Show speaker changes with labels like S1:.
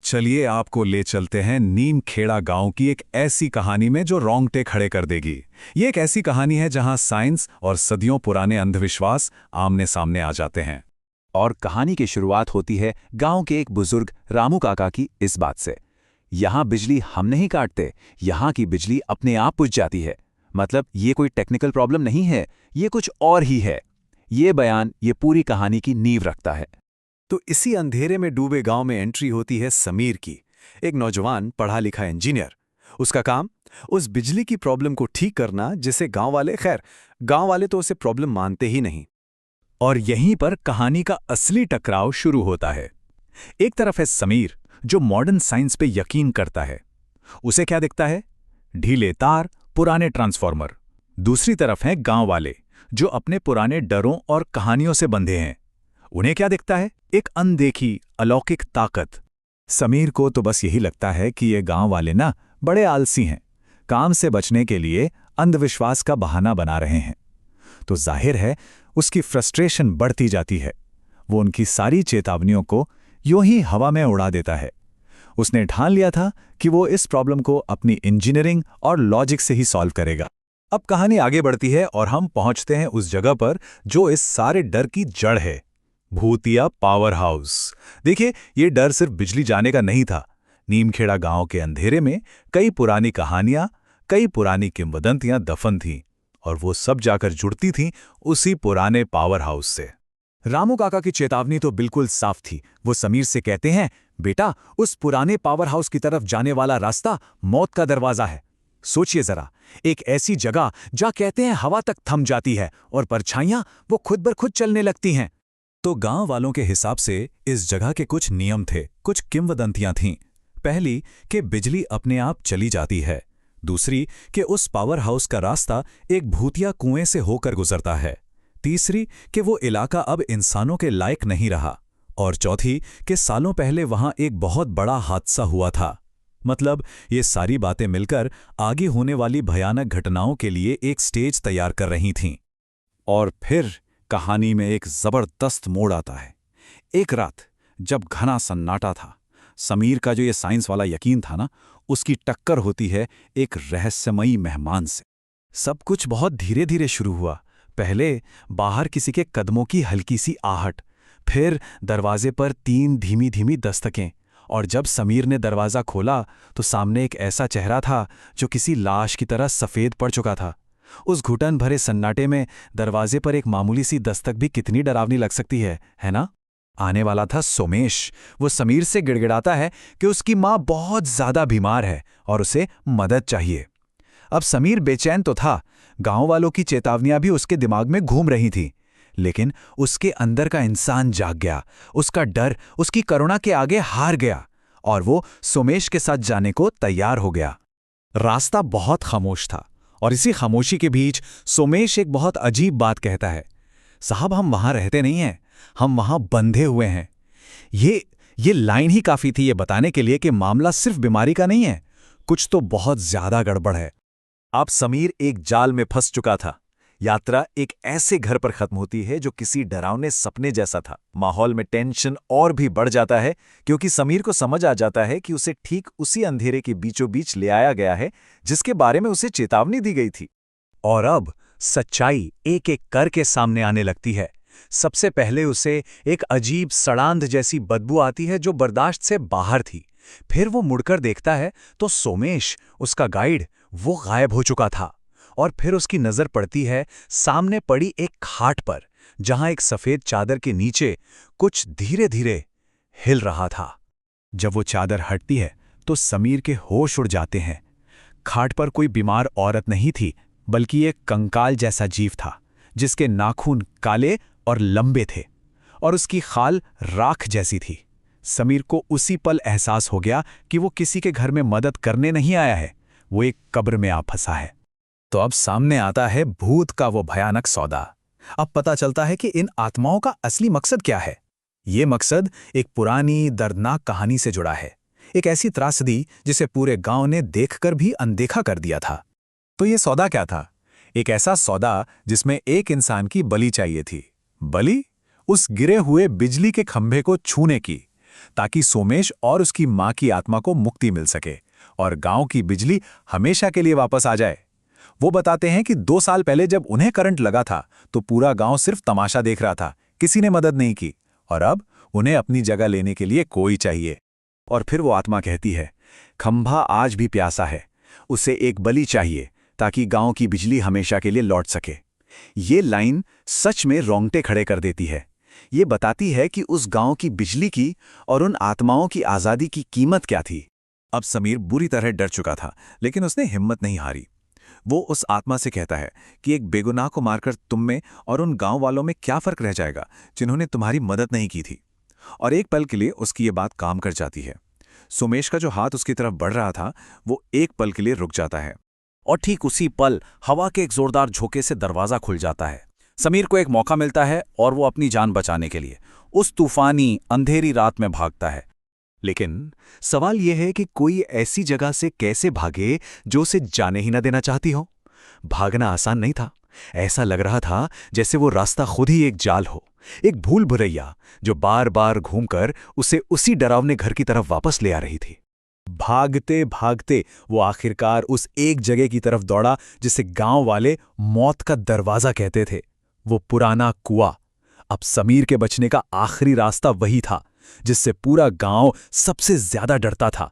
S1: चलिए आपको ले चलते हैं नीमखेड़ा गांव की एक ऐसी कहानी में जो रोंगटे खड़े कर देगी। ये एक ऐसी कहानी है जहां साइंस और सदियों पुराने अंधविश्वास आमने सामने आ जाते हैं।
S2: और कहानी की शुरुआत होती है गांव के एक बुजुर्ग रामू काका की इस बात से। यहाँ बिजली हम नहीं काटते, यहाँ की बिजली अपने आप बुझ जाती है। मतलब ये कोई टेक्निकल प्रॉब्लम नहीं है, ये कुछ और ही है। ये बयान ये पूरी कहानी की नींव रखता है।
S3: तो इसी अंधेरे में डूबे गांव में एंट्री होती है समीर की, एक नौजवान पढ़ा लिखा इंजीनियर। उसका काम उस बिजली की प्रॉब्लम को ठीक करना जिसे गांव वाले तो उसे प्रॉब्लम मानते ही नहीं।
S1: और यहीं पर कहानी का असली टकराव शुरू होता है। एक तरफ है समीर जो मॉडर्न साइंस पे यकीन करता है। उसे क्या दिखता है? ढीले तार, पुराने ट्रांसफॉर्मर। दूसरी तरफ हैं गांव वाले जो अपने पुराने डरों और कहानियों से बंधे हैं। उन्हें क्या दिखता है? एक अनदेखी अलौकिक ताकत। समीर को तो बस यही लगता है कि ये गांव वाले ना बड़े आलसी हैं, काम से बचने के लिए अंधविश्वास का बहाना बना रहे हैं। तो जाहिर है उसकी फ्रस्ट्रेशन बढ़ती जाती है। वो उनकी सारी चेतावनियों को यूं ही हवा में उड़ा देता है। उसने ठान लिया था कि वो इस प्रॉब्लम को अपनी इंजीनियरिंग और लॉजिक से ही सॉल्व करेगा। अब कहानी आगे बढ़ती है और हम पहुंचते हैं उस जगह पर जो इस सारे डर की जड़ है, भूतिया पावर हाउस। देखिए, ये डर सिर्फ बिजली जाने का नहीं था। नीमखेड़ा गांव के अंधेरे में कई पुरानी कहानियां, कई पुरानी किंवदंतियां दफन थीं और वो सब जाकर जुड़ती थीं उसी पुराने पावर हाउस से। रामू काका की चेतावनी तो बिल्कुल साफ थी। वो समीर से कहते हैं, बेटा, उस पुराने पावर हाउस की तरफ जाने वाला रास्ता मौत का दरवाजा है। सोचिए जरा, एक ऐसी जगह जहां कहते हैं हवा तक थम जाती है और परछाइयां वो खुद बर खुद चलने लगती हैं। तो गांव वालों के हिसाब से इस जगह के कुछ नियम थे, कुछ किंवदंतियां थीं। पहली कि बिजली अपने आप चली जाती है। दूसरी कि उस पावर हाउस का रास्ता एक भूतिया कुएं से होकर गुजरता है। तीसरी कि वो इलाका अब इंसानों के लायक नहीं रहा। और चौथी कि सालों पहले वहां एक बहुत बड़ा हादसा हुआ था। मतलब ये सारी बातें मिलकर आगे होने वाली भयानक घटनाओं के लिए एक स्टेज तैयार कर रही थीं। और फिर कहानी में एक जबरदस्त मोड़ आता है। एक रात जब घना सन्नाटा था, समीर का जो ये साइंस वाला यकीन था ना, उसकी टक्कर होती है एक रहस्यमयी मेहमान से। सब कुछ बहुत धीरे धीरे शुरू हुआ। पहले बाहर किसी के कदमों की हल्की सी आहट, फिर दरवाजे पर 3 धीमी धीमी दस्तकें। और जब समीर ने दरवाज़ा खोला तो सामने एक ऐसा चेहरा था जो किसी लाश की तरह सफ़ेद पड़ चुका था। उस घुटन भरे सन्नाटे में दरवाजे पर एक मामूली सी दस्तक भी कितनी डरावनी लग सकती है ना? आने वाला था सोमेश। वो समीर से गिड़गिड़ाता है कि उसकी माँ बहुत ज़्यादा बीमार है और उसे मदद चाहिए। अब समीर बेचैन तो था, गांव वालों की चेतावनियां भी उसके दिमाग में घूम रही थीं, लेकिन उसके अंदर का इंसान जाग गया। उसका डर उसकी करुणा के आगे हार गया और वो सोमेश के साथ जाने को तैयार हो गया। रास्ता बहुत खामोश था और इसी खामोशी के बीच सोमेश एक बहुत अजीब बात कहता है, साहब, हम वहां रहते नहीं हैं, हम वहां बंधे हुए हैं। ये लाइन ही काफी थी ये बताने के लिए कि मामला सिर्फ बीमारी का नहीं है, कुछ तो बहुत ज्यादा गड़बड़ है। अब समीर एक जाल में फंस चुका था। यात्रा एक ऐसे घर पर खत्म होती है जो किसी डरावने सपने जैसा था। माहौल में टेंशन और भी बढ़ जाता है क्योंकि समीर को समझ आ जाता है कि उसे ठीक उसी अंधेरे के बीचों बीच ले आया गया है जिसके बारे में उसे चेतावनी दी गई थी। और अब सच्चाई एक एक करके सामने आने लगती है। सबसे पहले उसे एक अजीब सड़ांध जैसी बदबू आती है जो बर्दाश्त से बाहर थी। फिर वो मुड़कर देखता है तो सोमेश, उसका गाइड, वो गायब हो चुका था। और फिर उसकी नजर पड़ती है सामने पड़ी एक खाट पर, जहां एक सफेद चादर के नीचे कुछ धीरे धीरे हिल रहा था। जब वो चादर हटती है तो समीर के होश उड़ जाते हैं। खाट पर कोई बीमार औरत नहीं थी, बल्कि एक कंकाल जैसा जीव था जिसके नाखून काले और लंबे थे और उसकी खाल राख जैसी थी। समीर को उसी पल एहसास हो गया कि वो किसी के घर में मदद करने नहीं आया है, वो एक कब्र में आ फंसा है। तो अब सामने आता है भूत का वो भयानक सौदा। अब पता चलता है कि इन आत्माओं का असली मकसद क्या है। ये मकसद एक पुरानी दर्दनाक कहानी से जुड़ा है, एक ऐसी त्रासदी जिसे पूरे गांव ने देखकर भी अनदेखा कर दिया था। तो ये सौदा क्या था? एक ऐसा सौदा जिसमें एक इंसान की बलि चाहिए थी। बलि? उस गिरे हुए बिजली के खंभे को छूने की। ताकि सोमेश और उसकी मां की आत्मा को मुक्ति मिल सके और गांव की बिजली हमेशा के लिए वापस आ जाए। वो बताते हैं कि 2 साल पहले जब उन्हें करंट लगा था तो पूरा गांव सिर्फ तमाशा देख रहा था, किसी ने मदद नहीं की, और अब उन्हें अपनी जगह लेने के लिए कोई चाहिए।
S2: और फिर वो आत्मा कहती है, खंभा आज भी प्यासा है, उसे एक बलि चाहिए ताकि गांव की बिजली हमेशा के लिए लौट सके। ये लाइन सच में रोंगटे खड़े कर देती है। ये बताती है कि उस गांव की बिजली की और उन आत्माओं की आज़ादी की कीमत क्या थी।
S1: अब समीर बुरी तरह डर चुका था, लेकिन उसने हिम्मत नहीं हारी। वो उस आत्मा से कहता है कि एक बेगुनाह को मारकर तुम में और उन गांव वालों में क्या फर्क रह जाएगा जिन्होंने तुम्हारी मदद नहीं की थी। और एक पल के लिए उसकी ये बात काम कर जाती है। सोमेश का जो हाथ उसकी तरफ बढ़ रहा था वो एक पल के लिए रुक जाता है,
S4: और ठीक उसी पल हवा के एक जोरदार झोंके से दरवाजा खुल जाता है। समीर को एक मौका मिलता है और वो अपनी जान बचाने के लिए उस तूफानी अंधेरी रात में भागता है।
S3: लेकिन सवाल यह है कि कोई ऐसी जगह से कैसे भागे जो उसे जाने ही न देना चाहती हो। भागना आसान नहीं था। ऐसा लग रहा था जैसे वो रास्ता खुद ही एक जाल हो, एक भूल भुलैया जो बार बार घूमकर उसे उसी डरावने घर की तरफ वापस ले आ रही थी। भागते भागते वो आखिरकार उस एक जगह की तरफ दौड़ा जिसे गांव वाले मौत का दरवाजा कहते थे, वो पुराना कुआं। अब समीर के बचने का आखिरी रास्ता वही था जिससे पूरा गांव सबसे ज्यादा डरता था।